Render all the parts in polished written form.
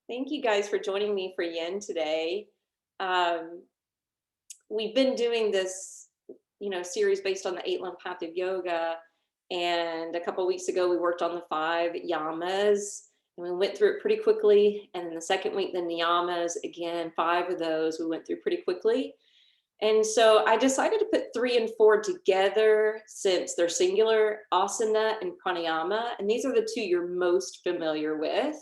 Thank you guys for joining me for Yin today. Um, we've been doing this, series based on the 8 limb path of yoga. And a couple weeks ago, we worked on the 5 yamas and we went through it pretty quickly. And then the second week, the niyamas, again, 5 of those we went through pretty quickly. And so I decided to put 3 and 4 together since they're singular, asana and pranayama. And these are the two you're most familiar with.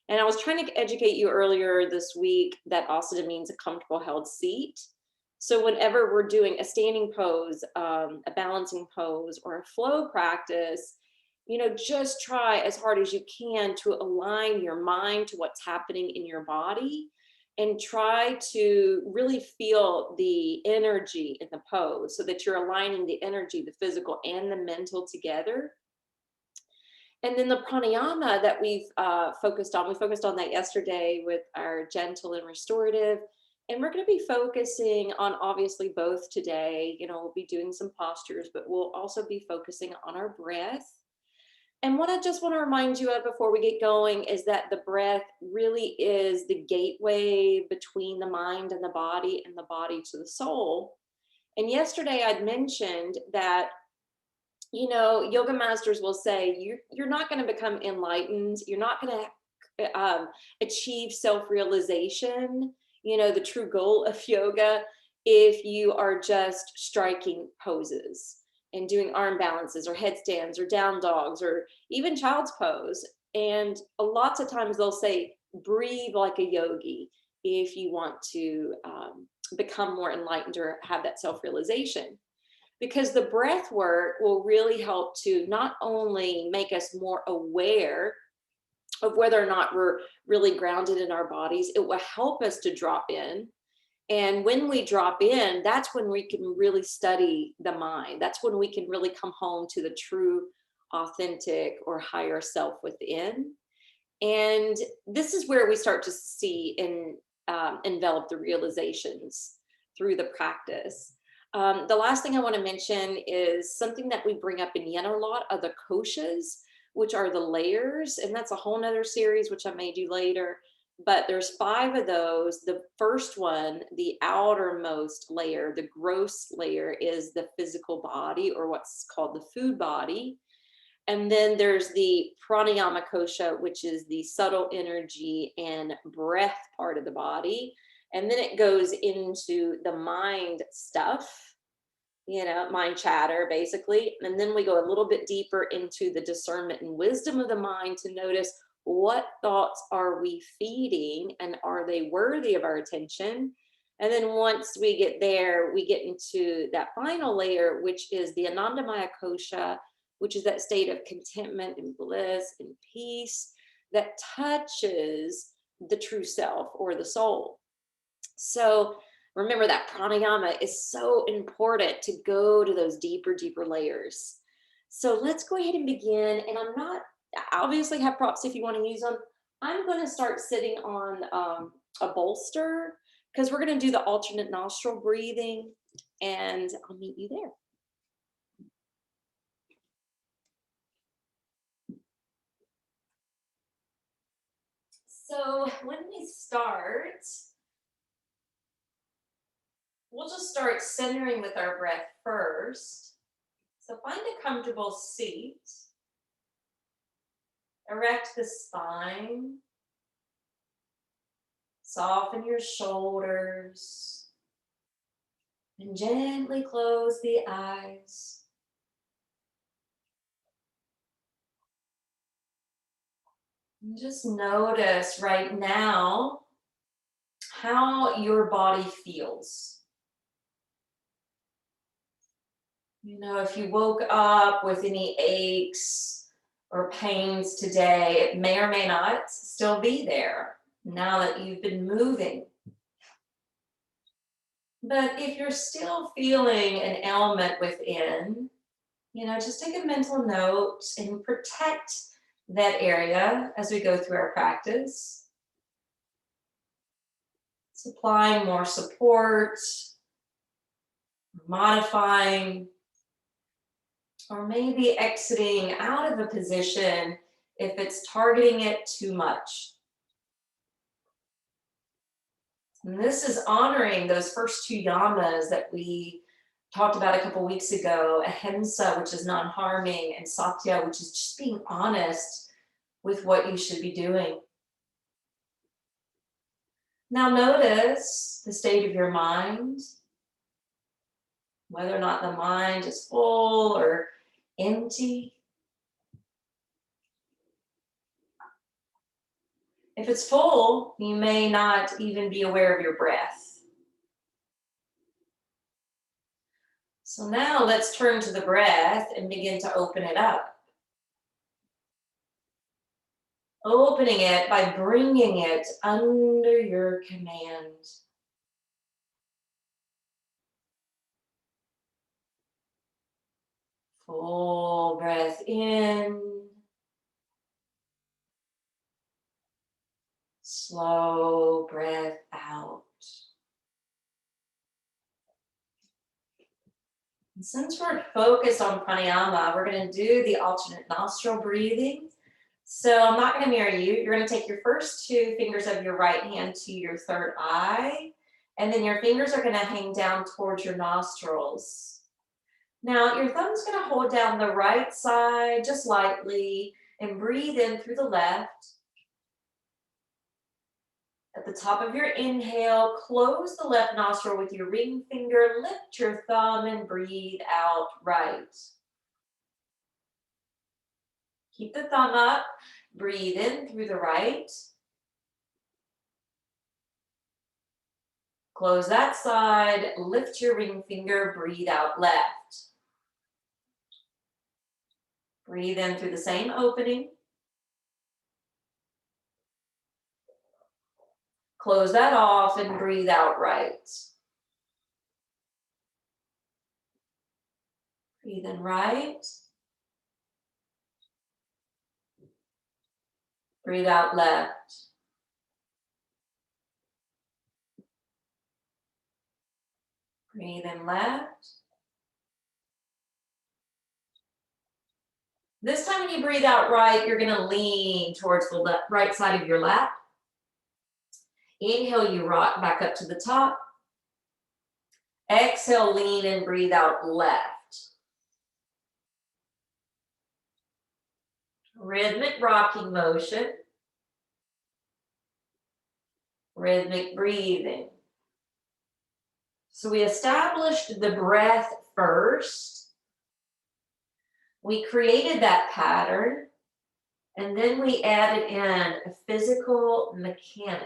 And I was trying to educate you earlier this week that asana means a comfortable held seat. So whenever we're doing a standing pose, a balancing pose, or a flow practice, just try as hard as you can to align your mind to what's happening in your body and try to really feel the energy in the pose so that you're aligning the energy, the physical and the mental together. And then the pranayama that we've focused on, we focused on that yesterday with our gentle and restorative. And we're going to be focusing on obviously both today. We'll be doing some postures, but we'll also be focusing on our breath. And what I just want to remind you of before we get going is that the breath really is the gateway between the mind and the body to the soul. And yesterday I'd mentioned that yoga masters will say you're not going to become enlightened. You're not going to achieve self-realization, the true goal of yoga, if you are just striking poses and doing arm balances or headstands or down dogs or even child's pose. And lots of times they'll say, breathe like a yogi if you want to become more enlightened or have that self-realization, because the breath work will really help to not only make us more aware of whether or not we're really grounded in our bodies, it will help us to drop in. And when we drop in, that's when we can really study the mind. That's when we can really come home to the true, authentic, or higher self within. And this is where we start to see and envelop the realizations through the practice. The last thing I want to mention is something that we bring up in Yin a lot are the koshas, which are the layers. And that's a whole nother series, which I may do later. But there's 5 of those. The first one, the outermost layer, the gross layer, is the physical body, or what's called the food body. And then there's the pranayama kosha, which is the subtle energy and breath part of the body. And then it goes into the mind stuff, mind chatter, basically. And then we go a little bit deeper into the discernment and wisdom of the mind to notice what thoughts are we feeding and are they worthy of our attention. And then once we get there, we get into that final layer, which is the anandamaya kosha, which is that state of contentment and bliss and peace that touches the true self or the soul. So remember that pranayama is so important to go to those deeper, deeper layers. So let's go ahead and begin. And I obviously have props if you want to use them. I'm going to start sitting on a bolster because we're going to do the alternate nostril breathing, and I'll meet you there. So when we start, we'll just start centering with our breath first. So find a comfortable seat. Erect the spine. Soften your shoulders. And gently close the eyes. And just notice right now how your body feels. If you woke up with any aches or pains today, it may or may not still be there now that you've been moving. But if you're still feeling an ailment within, just take a mental note and protect that area as we go through our practice. Supplying more support, modifying, or maybe exiting out of a position if it's targeting it too much. And this is honoring those first two yamas that we talked about a couple weeks ago, ahimsa, which is non-harming, and satya, which is just being honest with what you should be doing. Now notice the state of your mind, whether or not the mind is full or empty. If it's full, you may not even be aware of your breath. So now let's turn to the breath and begin to open it up. Opening it by bringing it under your command. Full breath in. Slow breath out. And since we're focused on pranayama, we're going to do the alternate nostril breathing. So I'm not going to mirror you. You're going to take your first two fingers of your right hand to your third eye, and then your fingers are going to hang down towards your nostrils. Now your thumb's going to hold down the right side just lightly and breathe in through the left. At the top of your inhale, close the left nostril with your ring finger, lift your thumb and breathe out right. Keep the thumb up, breathe in through the right. Close that side, lift your ring finger, breathe out left. Breathe in through the same opening. Close that off and breathe out right. Breathe in right. Breathe out left. Breathe in left. This time when you breathe out right, you're going to lean towards the right side of your lap. Inhale, you rock back up to the top. Exhale, lean and breathe out left. Rhythmic rocking motion. Rhythmic breathing. So we established the breath first. We created that pattern, and then we added in a physical mechanic.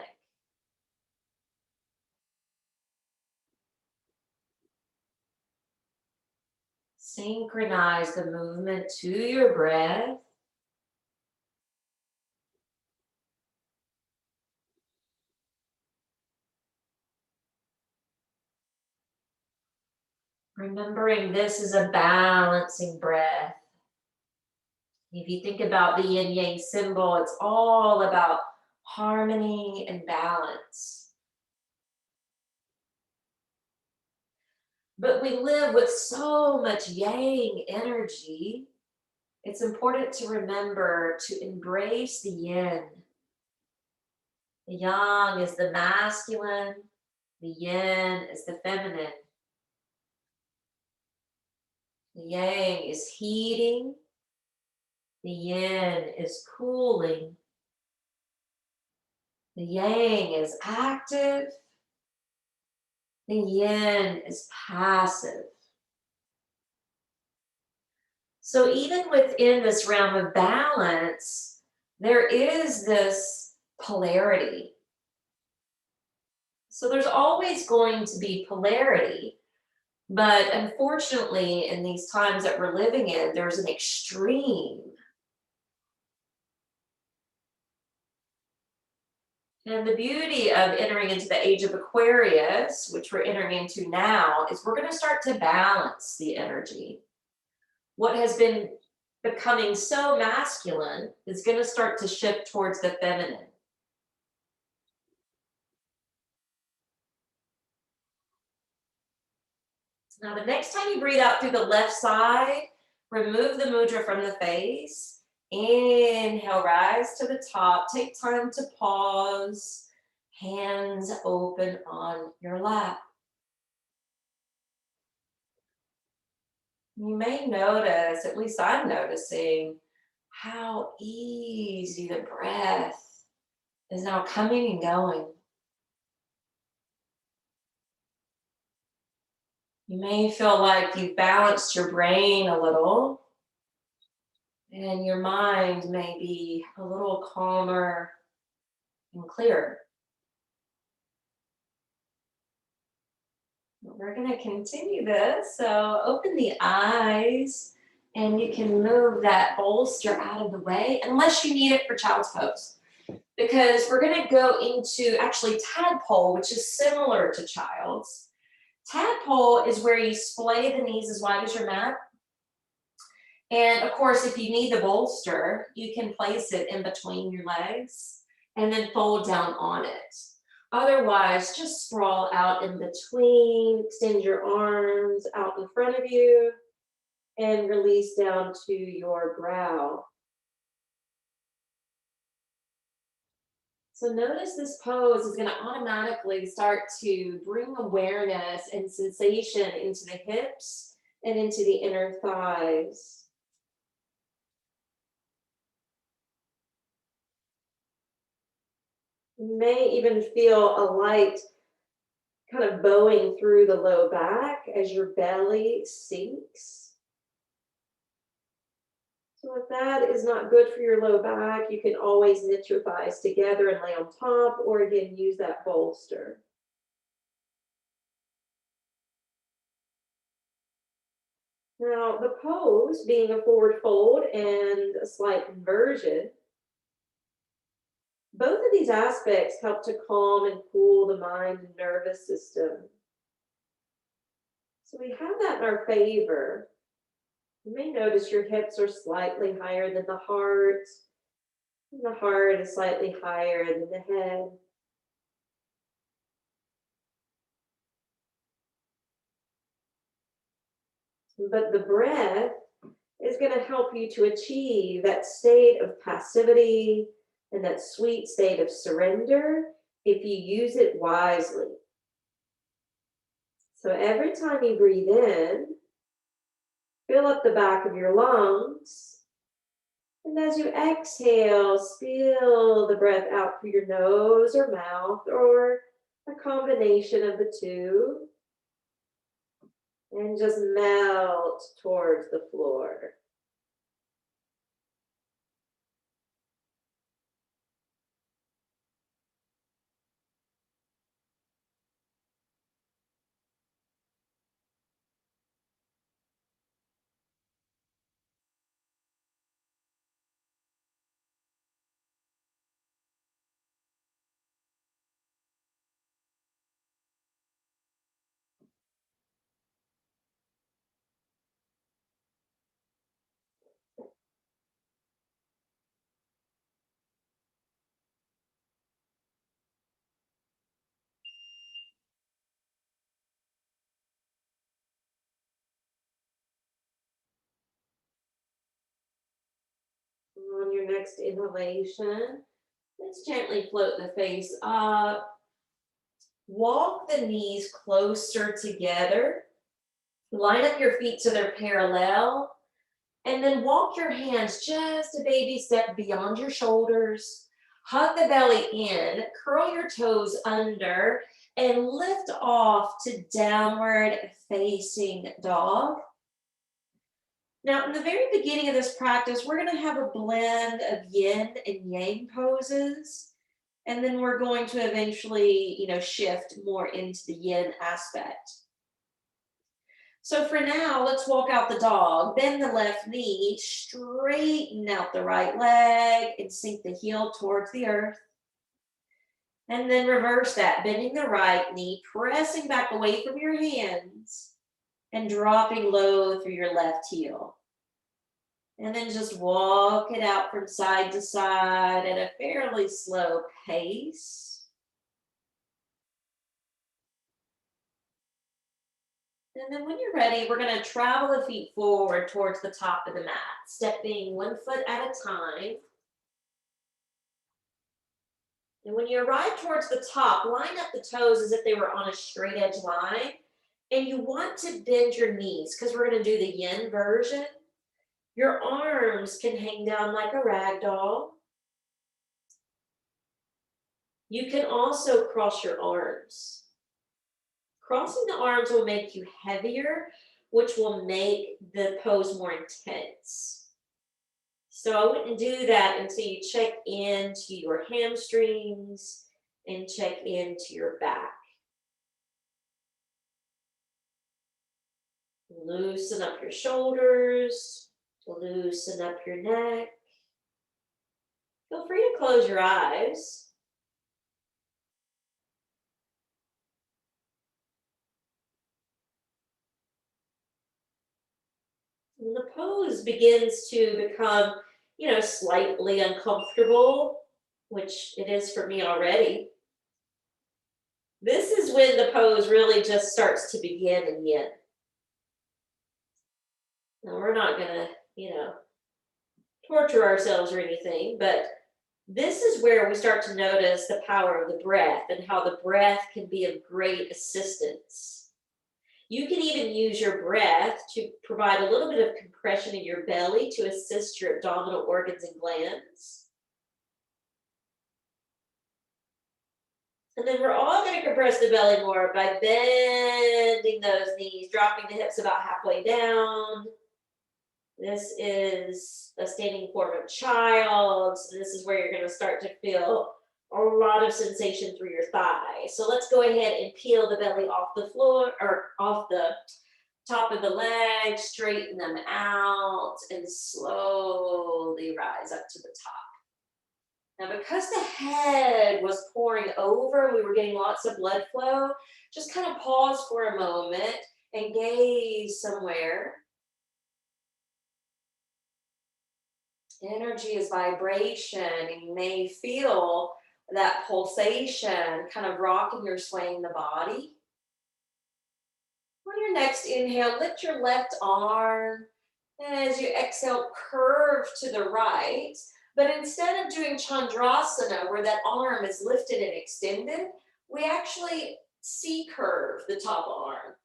Synchronize the movement to your breath. Remembering this is a balancing breath. If you think about the yin yang symbol, it's all about harmony and balance. But we live with so much yang energy. It's important to remember to embrace the yin. The yang is the masculine, the yin is the feminine. The yang is heating, the yin is cooling. The yang is active, the yin is passive. So even within this realm of balance, there is this polarity. So there's always going to be polarity, but unfortunately, in these times that we're living in, there's an extreme. And the beauty of entering into the age of Aquarius, which we're entering into now, is we're going to start to balance the energy. What has been becoming so masculine is going to start to shift towards the feminine. Now, the next time you breathe out through the left side, remove the mudra from the face. Inhale, rise to the top. Take time to pause. hands open on your lap. You may notice, at least I'm noticing, how easy the breath is now coming and going. You may feel like you've balanced your brain a little, and your mind may be a little calmer and clearer. We're going to continue this. So open the eyes, and you can move that bolster out of the way, unless you need it for child's pose. Because we're going to go into actually tadpole, which is similar to child's. Tadpole is where you splay the knees as wide as your mat. And of course, if you need the bolster, you can place it in between your legs and then fold down on it. Otherwise, just sprawl out in between, extend your arms out in front of you, and release down to your brow. So notice this pose is going to automatically start to bring awareness and sensation into the hips and into the inner thighs. You may even feel a light kind of bowing through the low back as your belly sinks. So if that is not good for your low back, you can always knit your thighs together and lay on top, or again, use that bolster. Now, the pose being a forward fold and a slight inversion, both of these aspects help to calm and cool the mind and nervous system. So we have that in our favor. You may notice your hips are slightly higher than the heart, and the heart is slightly higher than the head. But the breath is going to help you to achieve that state of passivity and that sweet state of surrender if you use it wisely. So every time you breathe in, fill up the back of your lungs. And as you exhale, spill the breath out through your nose or mouth, or a combination of the two. And just melt towards the floor. On your next inhalation, let's gently float the face up. Walk the knees closer together. Line up your feet so they're parallel. And then walk your hands just a baby step beyond your shoulders. Hug the belly in, curl your toes under, and lift off to downward facing dog. Now, in the very beginning of this practice, we're going to have a blend of yin and yang poses. And then we're going to eventually, shift more into the yin aspect. So for now, let's walk out the dog. Bend the left knee, straighten out the right leg, and sink the heel towards the earth. And then reverse that, bending the right knee, pressing back away from your hands, and dropping low through your left heel. And then just walk it out from side to side at a fairly slow pace. And then when you're ready, we're going to travel the feet forward towards the top of the mat, stepping 1 foot at a time. And when you arrive towards the top, line up the toes as if they were on a straight edge line. And you want to bend your knees because we're going to do the yin version. Your arms can hang down like a rag doll. You can also cross your arms. Crossing the arms will make you heavier, which will make the pose more intense. So I wouldn't do that until you check into your hamstrings and check into your back. Loosen up your shoulders, loosen up your neck. Feel free to close your eyes. When the pose begins to become, slightly uncomfortable, which it is for me already, this is when the pose really just starts to begin in yin. Now, we're not going to, torture ourselves or anything, but this is where we start to notice the power of the breath and how the breath can be of great assistance. You can even use your breath to provide a little bit of compression in your belly to assist your abdominal organs and glands. And then we're all going to compress the belly more by bending those knees, dropping the hips about halfway down. This is a standing form of child. So this is where you're going to start to feel a lot of sensation through your thighs. So let's go ahead and peel the belly off the floor or off the top of the legs, straighten them out, and slowly rise up to the top. Now, because the head was pouring over and we were getting lots of blood flow, just kind of pause for a moment and gaze somewhere. Energy is vibration, and you may feel that pulsation kind of rocking or swaying the body. On your next inhale, lift your left arm, and as you exhale, curve to the right. But instead of doing Chandrasana, where that arm is lifted and extended, we actually C-curve the top arm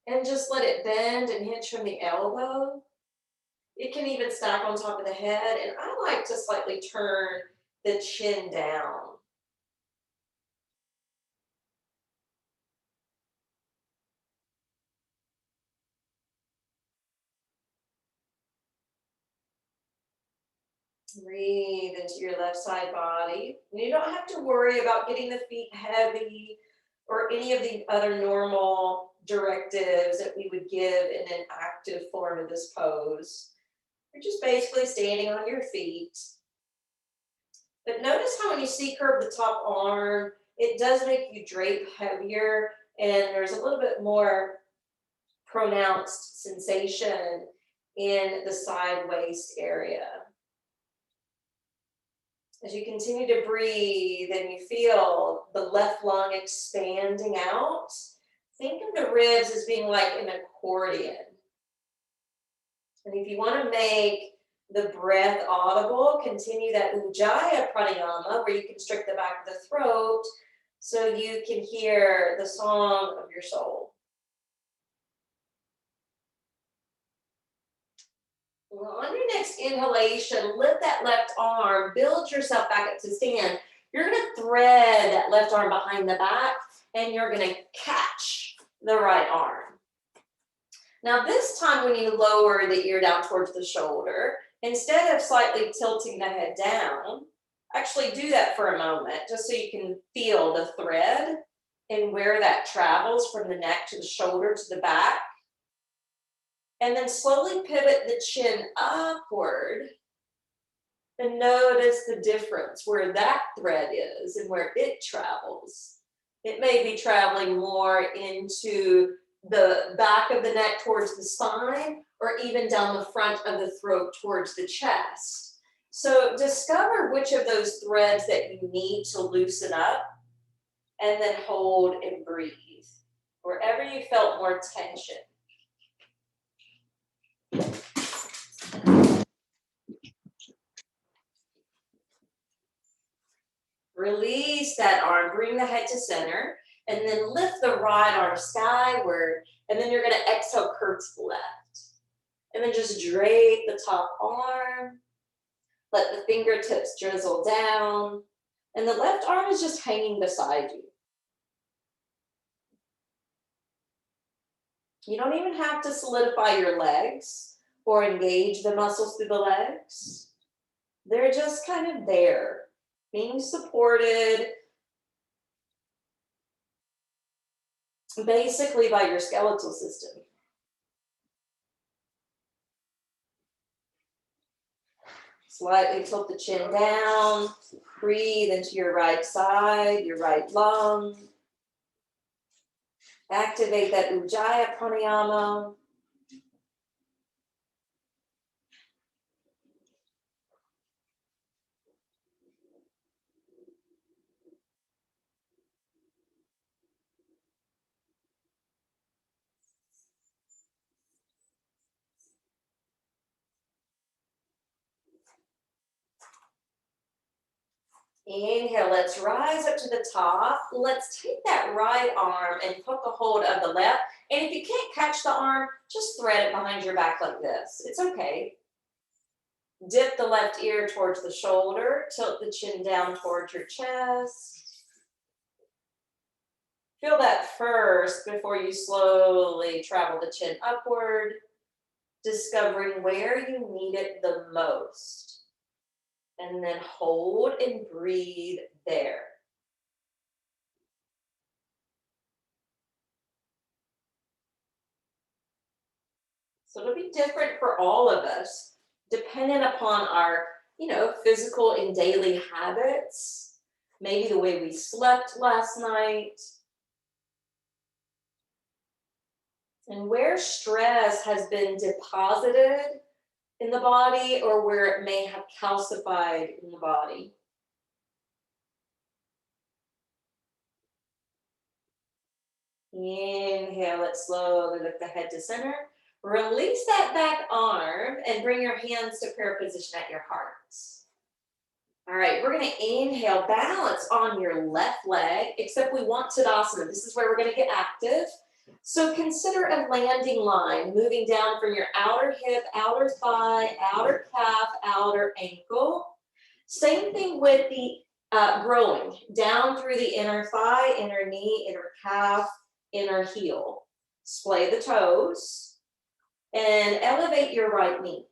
and just let it bend and hinge from the elbow. It can even stack on top of the head, and I like to slightly turn the chin down. Breathe into your left side body. And you don't have to worry about getting the feet heavy or any of the other normal directives that we would give in an active form of this pose. You're just basically standing on your feet. But notice how when you C-curve the top arm, it does make you drape heavier, and there's a little bit more pronounced sensation in the side waist area. As you continue to breathe and you feel the left lung expanding out, think of the ribs as being like an accordion. And if you want to make the breath audible, continue that Ujjayi Pranayama, where you constrict the back of the throat so you can hear the song of your soul. Well, on your next inhalation, lift that left arm, build yourself back up to stand. You're going to thread that left arm behind the back, and you're going to catch the right arm. Now, this time when you lower the ear down towards the shoulder, instead of slightly tilting the head down, actually do that for a moment, just so you can feel the thread and where that travels from the neck to the shoulder to the back. And then slowly pivot the chin upward and notice the difference where that thread is and where it travels. It may be traveling more into the back of the neck towards the spine, or even down the front of the throat towards the chest. So discover which of those threads that you need to loosen up, and then hold and breathe wherever you felt more tension. Release that arm, bring the head to center, and then lift the right arm skyward. And then you're gonna exhale, curve to the left. And then just drape the top arm. Let the fingertips drizzle down. And the left arm is just hanging beside you. You don't even have to solidify your legs or engage the muscles through the legs. They're just kind of there, being supported basically by your skeletal system. Slightly tilt the chin down. Breathe into your right side, your right lung. Activate that Ujjayi Pranayama. Inhale, let's rise up to the top. Let's take that right arm and hook a hold of the left. And if you can't catch the arm, just thread it behind your back like this. It's okay. Dip the left ear towards the shoulder. Tilt the chin down towards your chest. Feel that first before you slowly travel the chin upward, discovering where you need it the most. And then hold and breathe there. So it'll be different for all of us, dependent upon our, physical and daily habits, maybe the way we slept last night, and where stress has been deposited in the body or where it may have calcified in the body. Inhale, let's slowly lift the head to center. Release that back arm and bring your hands to prayer position at your heart. All right, we're gonna inhale, balance on your left leg, except we want Tadasana. This is where we're gonna get active. So consider a landing line, moving down from your outer hip, outer thigh, outer calf, outer ankle. Same thing with the growing, down through the inner thigh, inner knee, inner calf, inner heel. Splay the toes and elevate your right knee.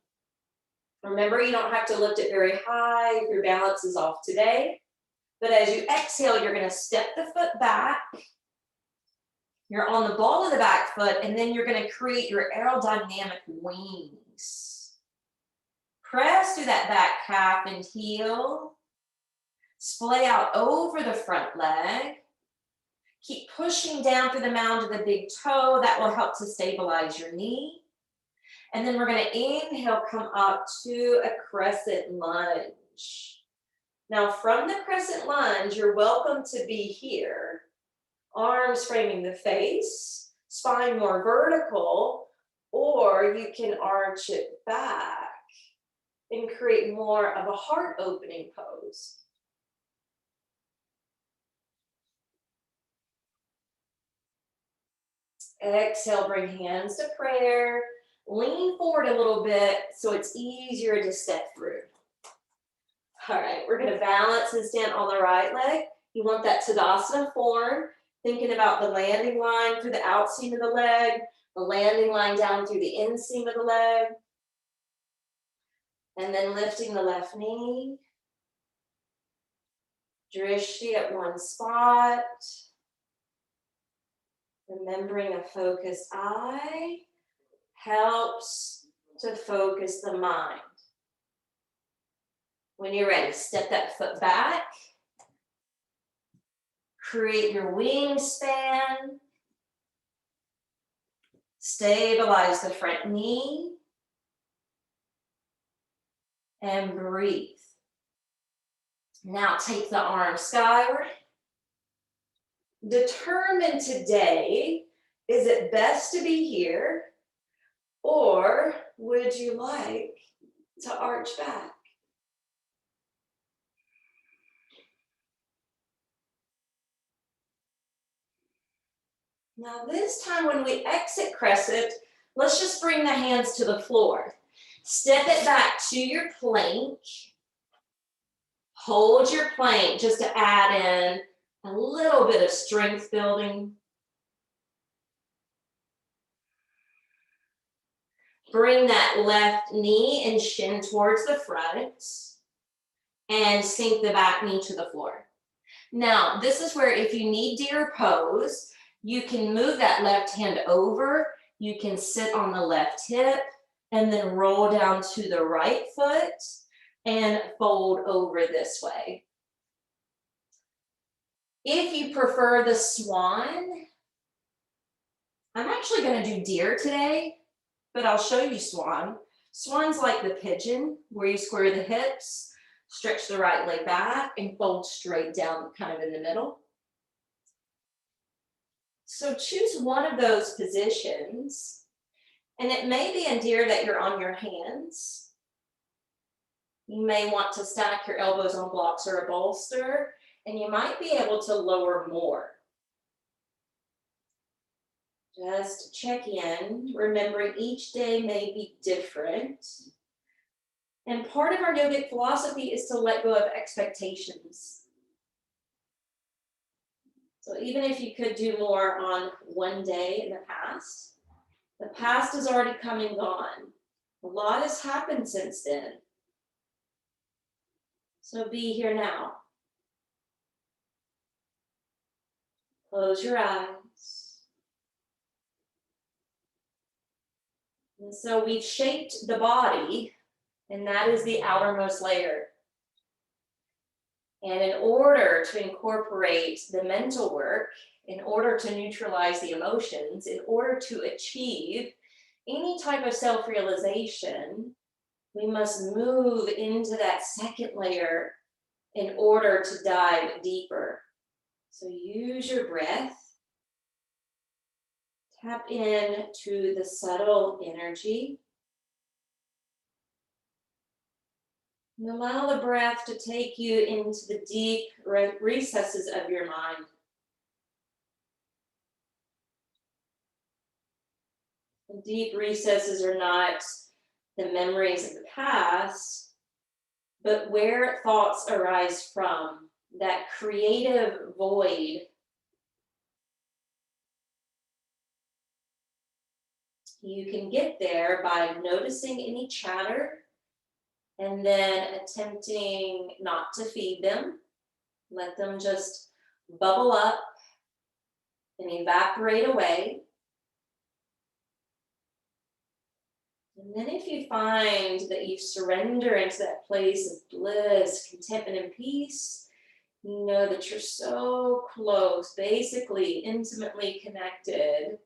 Remember, you don't have to lift it very high if your balance is off today. But as you exhale, you're going to step the foot back. You're on the ball of the back foot, and then you're going to create your aerodynamic wings. Press through that back calf and heel. Splay out over the front leg. Keep pushing down through the mound of the big toe. That will help to stabilize your knee. And then we're going to inhale, come up to a crescent lunge. Now from the crescent lunge, you're welcome to be here. Arms framing the face, spine more vertical, or you can arch it back and create more of a heart opening pose. Exhale, bring hands to prayer. Lean forward a little bit so it's easier to step through. All right, we're going to balance and stand on the right leg. You want that Tadasana form, thinking about the landing line through the outseam of the leg, the landing line down through the inseam of the leg, and then lifting the left knee. Drishti at one spot. Remembering a focused eye helps to focus the mind. When you're ready, step that foot back. Create your wingspan. Stabilize the front knee. And breathe. Now take the arm skyward. Determine today, is it best to be here, or would you like to arch back? Now this time when we exit crescent, let's just bring the hands to the floor. Step it back to your plank. Hold your plank just to add in a little bit of strength building. Bring that left knee and shin towards the front and sink the back knee to the floor. Now, this is where if you need deer pose, you can move that left hand over, you can sit on the left hip, and then roll down to the right foot and fold over this way. If you prefer the swan, I'm actually going to do deer today, but I'll show you swan. Swan's like the pigeon, where you square the hips, stretch the right leg back, and fold straight down, kind of in the middle. So choose one of those positions, and it may be in deer that you're on your hands. You may want to stack your elbows on blocks or a bolster, and you might be able to lower more. Just check in, remembering each day may be different. And part of our yogic philosophy is to let go of expectations. So even if you could do more on one day in the past is already come and gone. A lot has happened since then. So be here now. Close your eyes. And so we've shaped the body, and that is the outermost layer. And in order to incorporate the mental work, in order to neutralize the emotions, in order to achieve any type of self-realization, we must move into that second layer in order to dive deeper. So use your breath. Tap in to the subtle energy. And allow the breath to take you into the deep recesses of your mind. The deep recesses are not the memories of the past, but where thoughts arise from, that creative void. You can get there by noticing any chatter and then attempting not to feed them. Let them just bubble up and evaporate away. And then if you find that you surrender into that place of bliss, contentment, and peace, you know that you're so close, basically intimately connected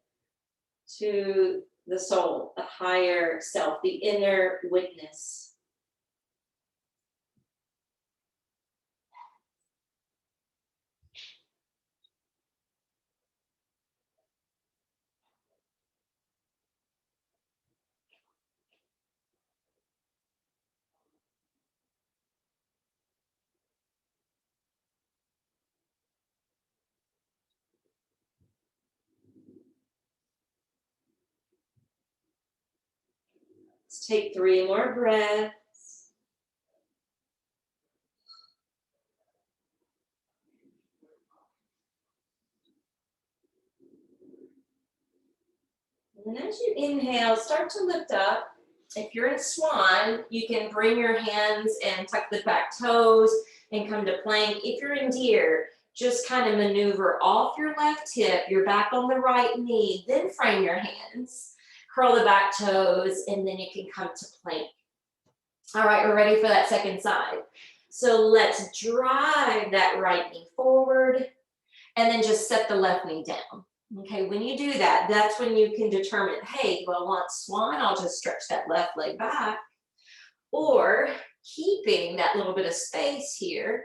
to the soul, the higher self, the inner witness. Let's take 3 more breaths. And then as you inhale, start to lift up. If you're in swan, you can bring your hands and tuck the back toes and come to plank. If you're in deer, just kind of maneuver off your left hip, you're back on the right knee, then frame your hands, curl the back toes, and then you can come to plank. All right, we're ready for that second side. So let's drive that right knee forward and then just set the left knee down. Okay, when you do that, that's when you can determine, hey, do I want swan? I'll just stretch that left leg back. Or keeping that little bit of space here,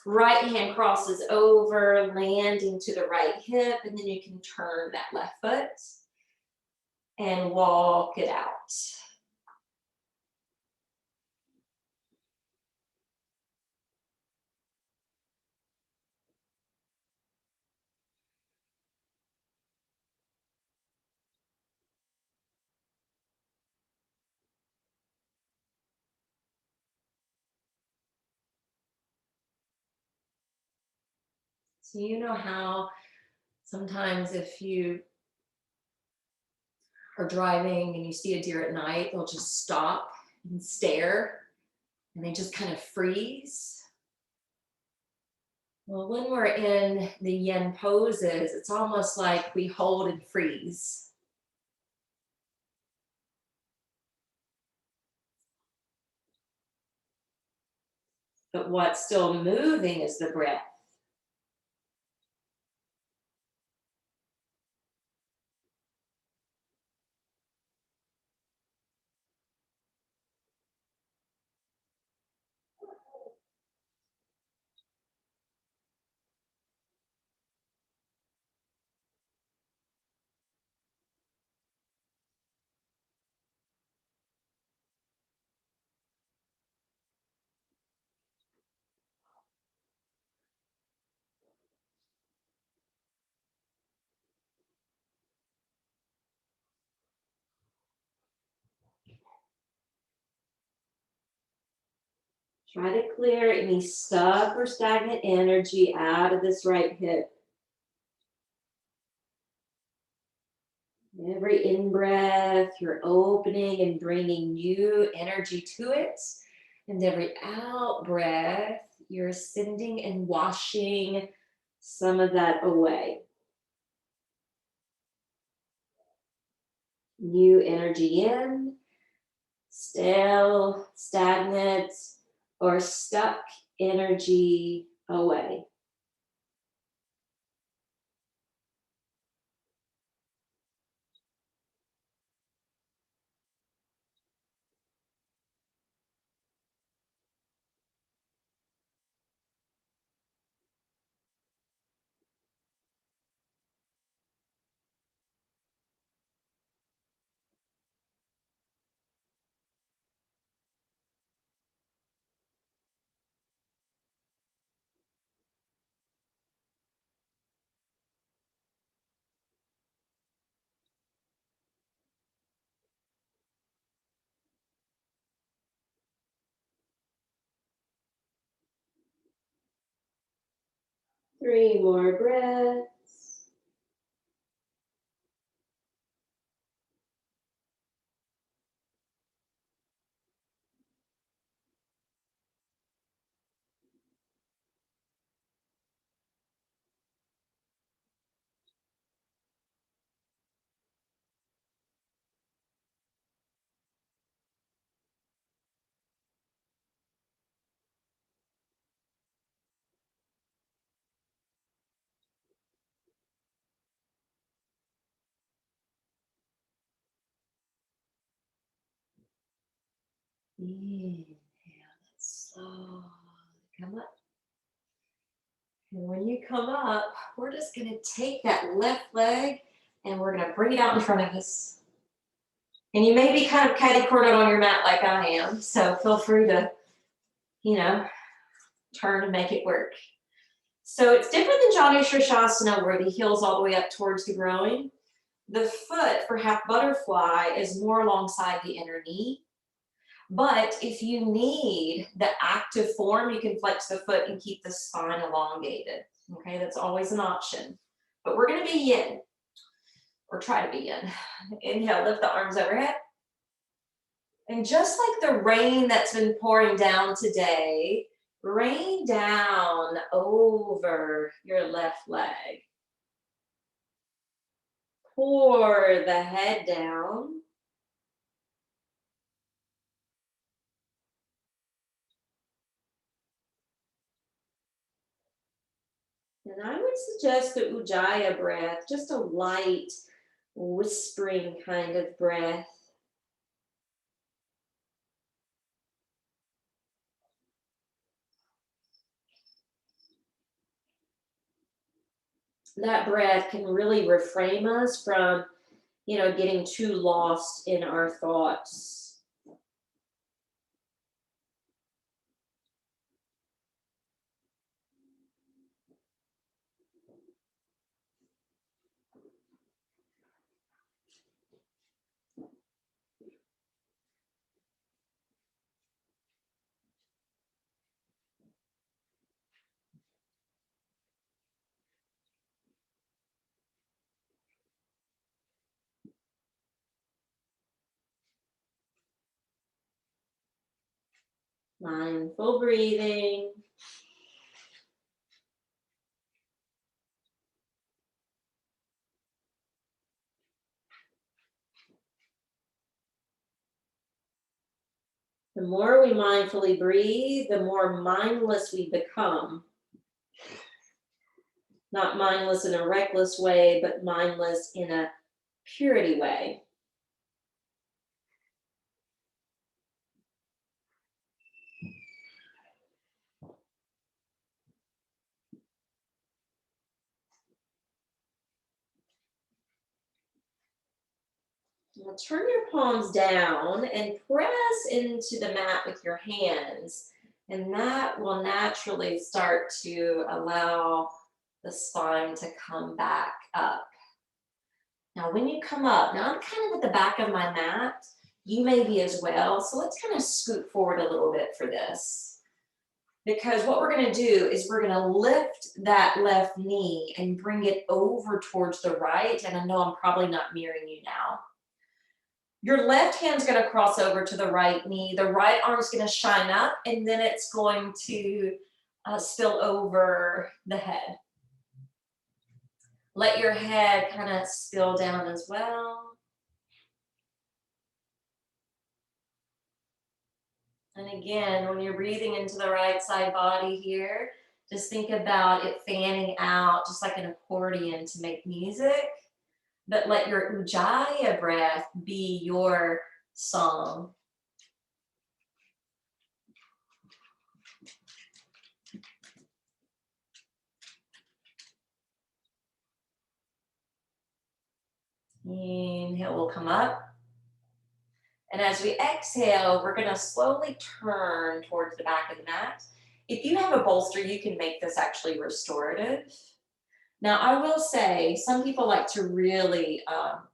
right hand crosses over, landing to the right hip, and then you can turn that left foot and walk it out. So you know how sometimes if you are driving and you see a deer at night, they'll just stop and stare and they just kind of freeze. Well, when we're in the yin poses, it's almost like we hold and freeze. But what's still moving is the breath. Try to clear any stuck or stagnant energy out of this right hip. Every in-breath, you're opening and bringing new energy to it. And every out-breath, you're sending and washing some of that away. New energy in, stale, stagnant, or stuck energy away. Three more breaths. Inhale, let's slowly come up. And when you come up, we're just going to take that left leg and we're going to bring it out in front of us. And you may be kind of catty-cornered on your mat like I am, so feel free to, turn and make it work. So it's different than Janu Shirshasana where the heel's all the way up towards the groin. The foot for half butterfly is more alongside the inner knee. But if you need the active form, you can flex the foot and keep the spine elongated. Okay, that's always an option. But we're going to be yin, or try to be yin. Inhale, lift the arms overhead. And just like the rain that's been pouring down today, rain down over your left leg. Pour the head down. And I would suggest the Ujjayi breath, just a light, whispering kind of breath. That breath can really reframe us from, getting too lost in our thoughts. Mindful breathing. The more we mindfully breathe, the more mindless we become. Not mindless in a reckless way, but mindless in a purity way. Now turn your palms down and press into the mat with your hands. And that will naturally start to allow the spine to come back up. Now, when you come up, now I'm kind of at the back of my mat. You may be as well. So let's kind of scoot forward a little bit for this. Because what we're going to do is we're going to lift that left knee and bring it over towards the right. And I know I'm probably not mirroring you now. Your left hand's going to cross over to the right knee. The right arm's going to shine up, and then it's going to spill over the head. Let your head kind of spill down as well. And again, when you're breathing into the right side body here, just think about it fanning out just like an accordion to make music. But let your ujjayi breath be your song. Inhale, we'll come up. And as we exhale, we're going to slowly turn towards the back of the mat. If you have a bolster, you can make this actually restorative. Now, I will say some people like to really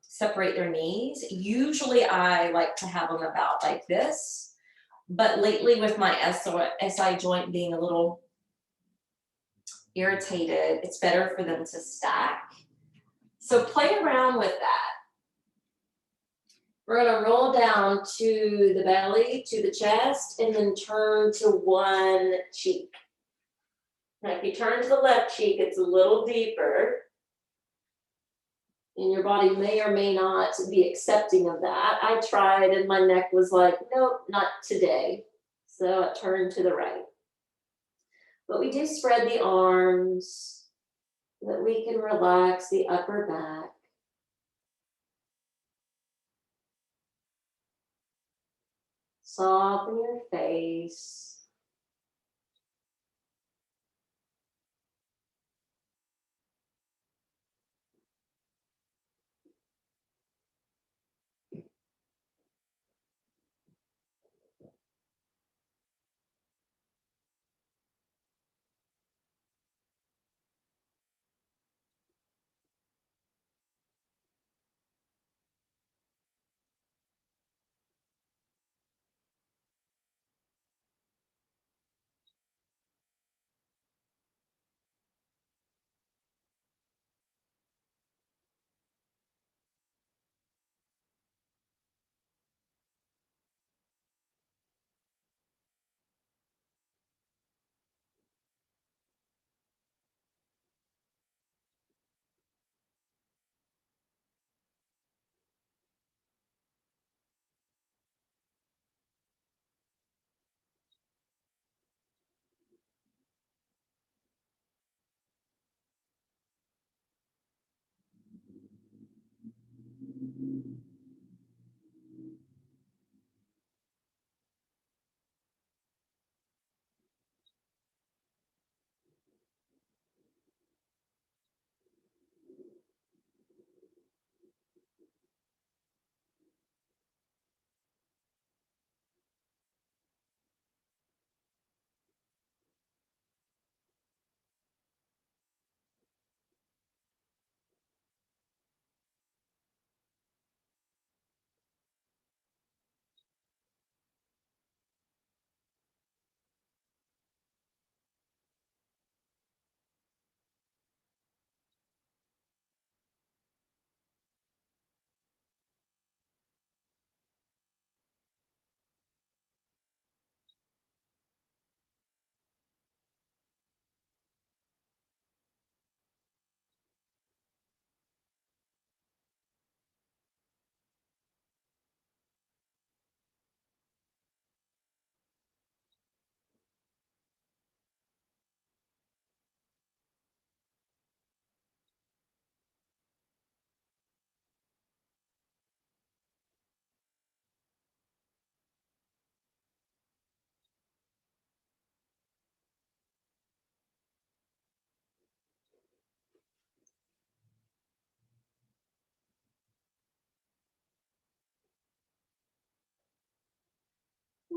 separate their knees. Usually, I like to have them about like this. But lately, with my SI joint being a little irritated, it's better for them to stack. So play around with that. We're going to roll down to the belly, to the chest, and then turn to one cheek. Now, if you turn to the left cheek, it's a little deeper. And your body may or may not be accepting of that. I tried, and my neck was like, nope, not today. So I turned to the right. But we do spread the arms so that we can relax the upper back. Soften your face.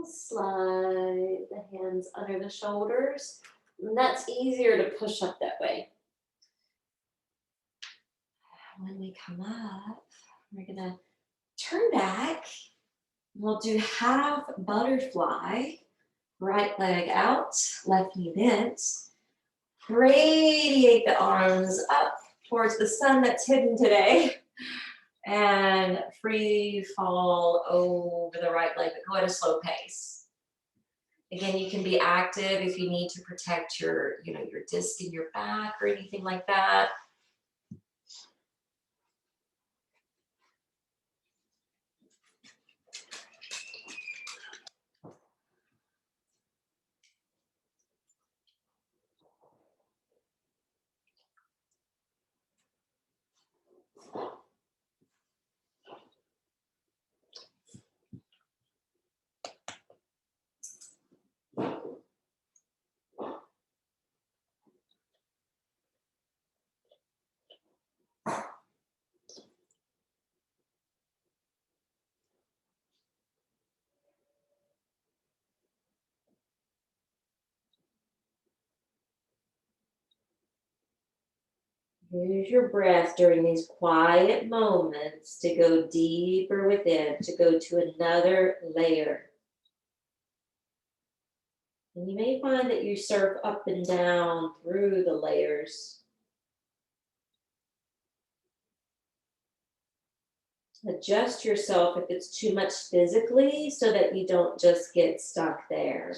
Slide the hands under the shoulders. And that's easier to push up that way. When we come up, we're gonna turn back. We'll do half butterfly. Right leg out, left knee bent. Radiate the arms up towards the sun that's hidden today. And free fall over the right leg, but go at a slow pace. Again, you can be active if you need to protect your, your disc in your back or anything like that. Use your breath during these quiet moments to go deeper within, to go to another layer. And you may find that you surf up and down through the layers. Adjust yourself if it's too much physically so that you don't just get stuck there.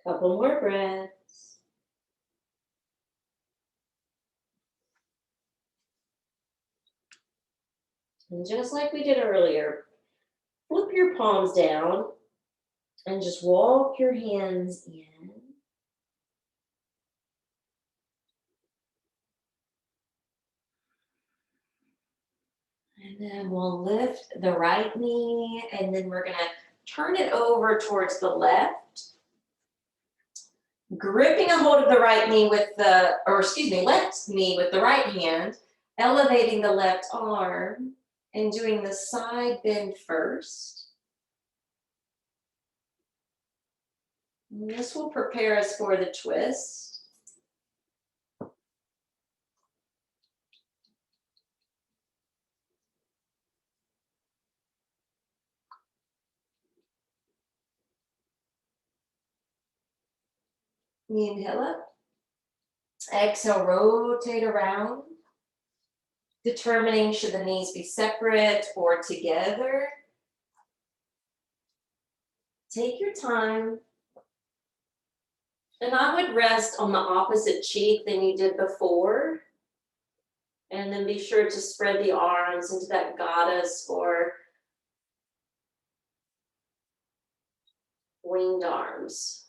Couple more breaths. And just like we did earlier, flip your palms down and just walk your hands in. And then we'll lift the right knee, and then we're gonna turn it over towards the left. Gripping a hold of the right knee left knee with the right hand, elevating the left arm, and doing the side bend first. And this will prepare us for the twist. Inhale up. Exhale, rotate around. Determining should the knees be separate or together. Take your time. And I would rest on the opposite cheek than you did before. And then be sure to spread the arms into that goddess or winged arms.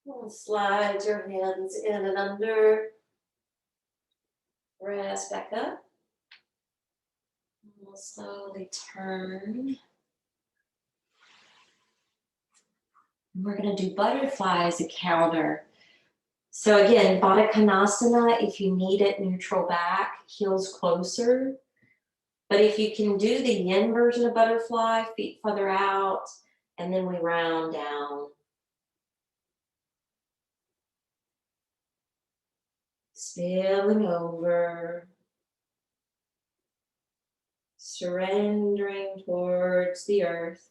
We'll slide your hands in and under. Rest back up. We'll slowly turn. We're going to do butterfly as a counter. So again, Baddha Konasana, if you need it, neutral back, heels closer. But if you can do the yin version of butterfly, feet further out, and then we round down. Spilling over. Surrendering towards the earth.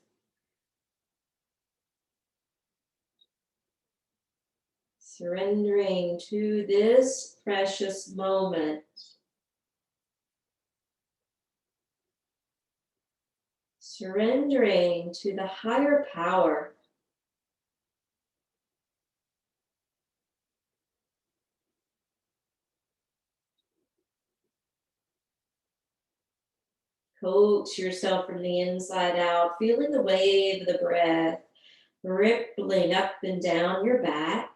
Surrendering to this precious moment. Surrendering to the higher power. Coach yourself from the inside out, feeling the wave of the breath rippling up and down your back.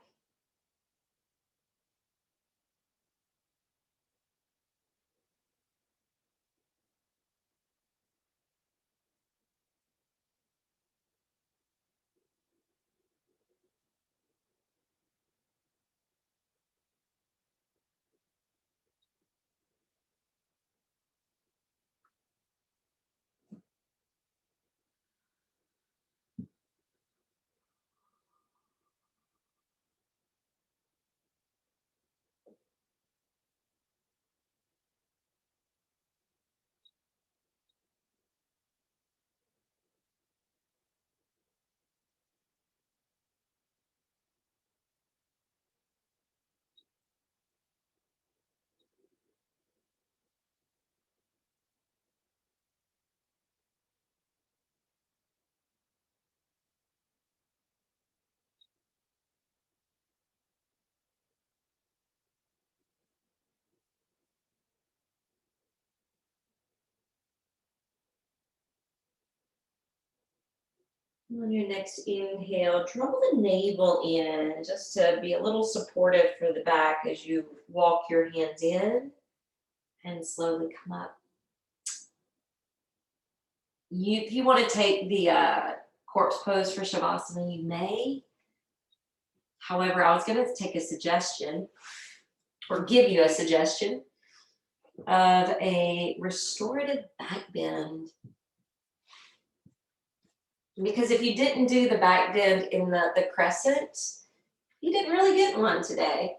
On your next inhale, draw the navel in just to be a little supportive for the back as you walk your hands in and slowly come up. If you want to take the corpse pose for Shavasana, you may. However, I was going to take a suggestion or give you a suggestion of a restorative back bend. Because if you didn't do the back bend in the crescent, you didn't really get one today.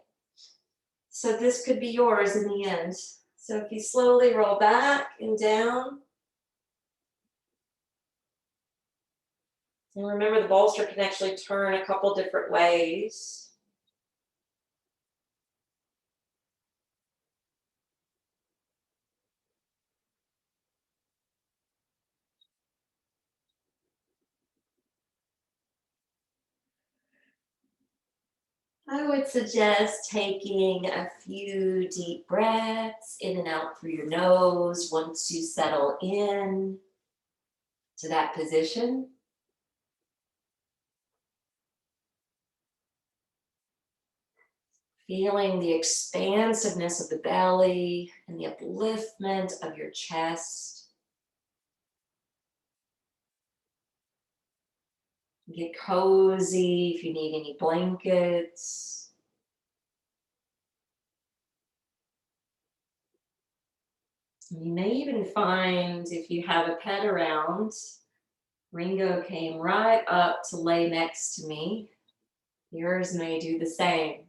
So this could be yours in the end. So if you slowly roll back and down. And remember, the bolster can actually turn a couple different ways. I would suggest taking a few deep breaths in and out through your nose once you settle in to that position. Feeling the expansiveness of the belly and the upliftment of your chest. Get cozy if you need any blankets. You may even find, if you have a pet around, Ringo came right up to lay next to me. Yours may do the same.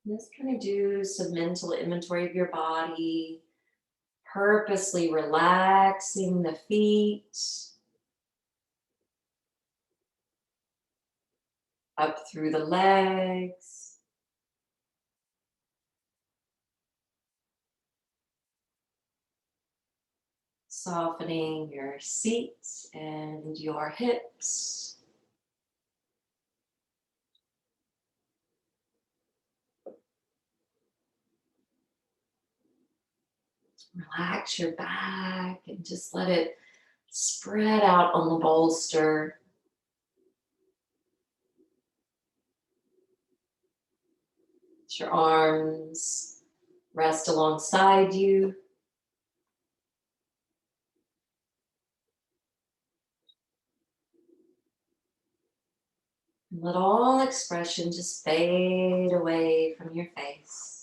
Just kind of do some mental inventory of your body, purposely relaxing the feet up through the legs. Softening your seat and your hips. Relax your back and just let it spread out on the bolster. Let your arms rest alongside you. And let all expression just fade away from your face.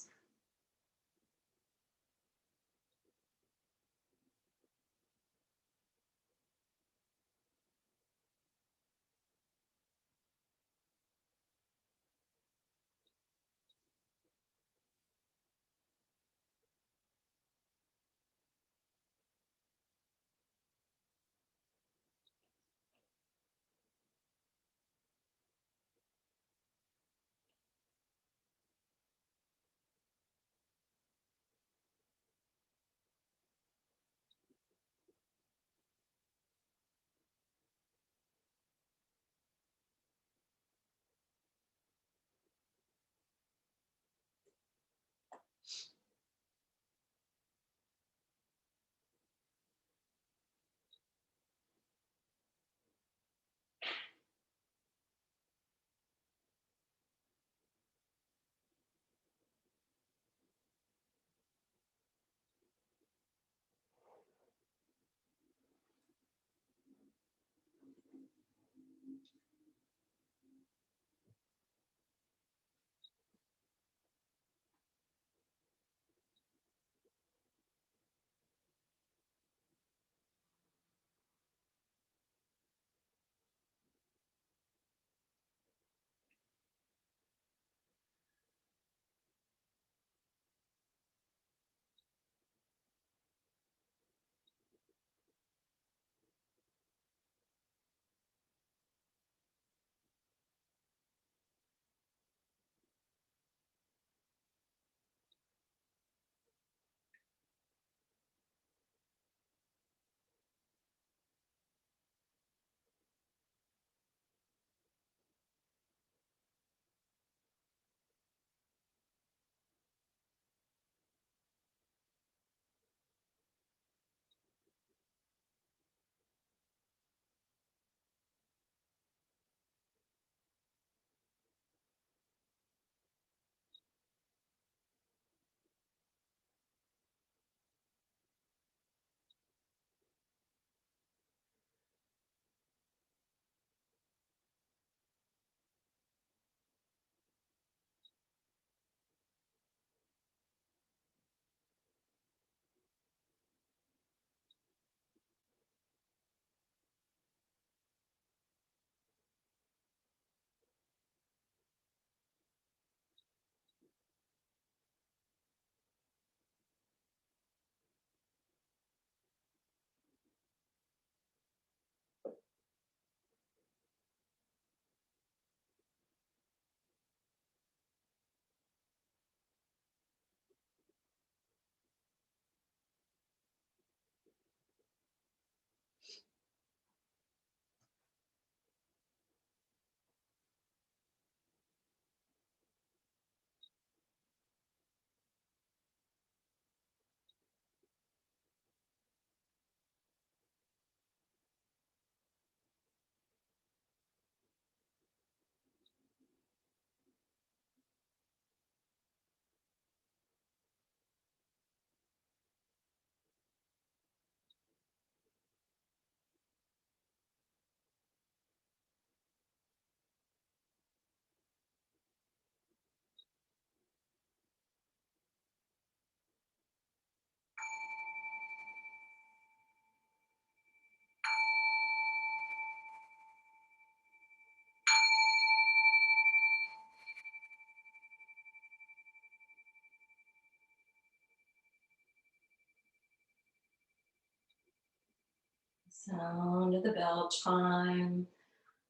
Sound of the bell chime,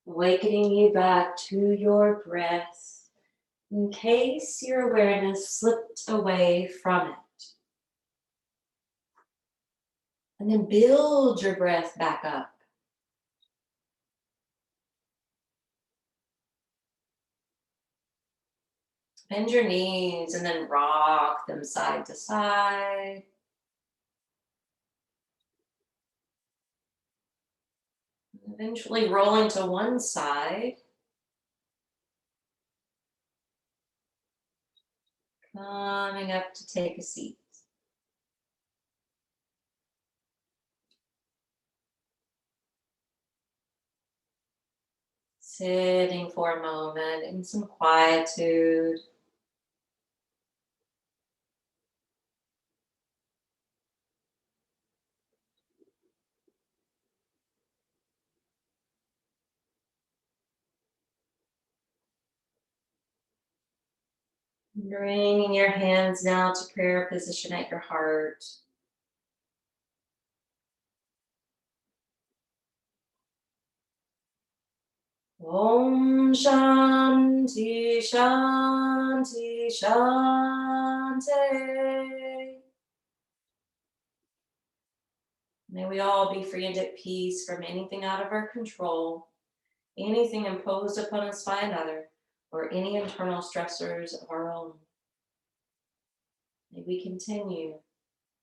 awakening you back to your breath in case your awareness slipped away from it. And then build your breath back up. Bend your knees and then rock them side to side. Eventually rolling to one side. Coming up to take a seat. Sitting for a moment in some quietude. Bringing your hands now to prayer position at your heart. Om Shanti Shanti Shanti. May we all be free and at peace from anything out of our control, anything imposed upon us by another, or any internal stressors of our own. May we continue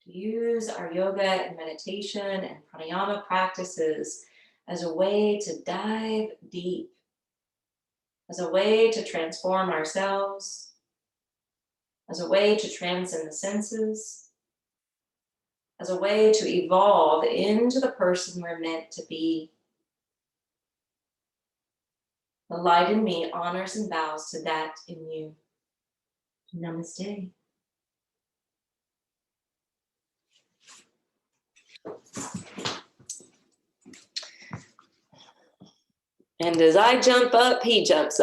to use our yoga and meditation and pranayama practices as a way to dive deep, as a way to transform ourselves, as a way to transcend the senses, as a way to evolve into the person we're meant to be. The light in me honors and bows to that in you. Namaste. And as I jump up, he jumps up.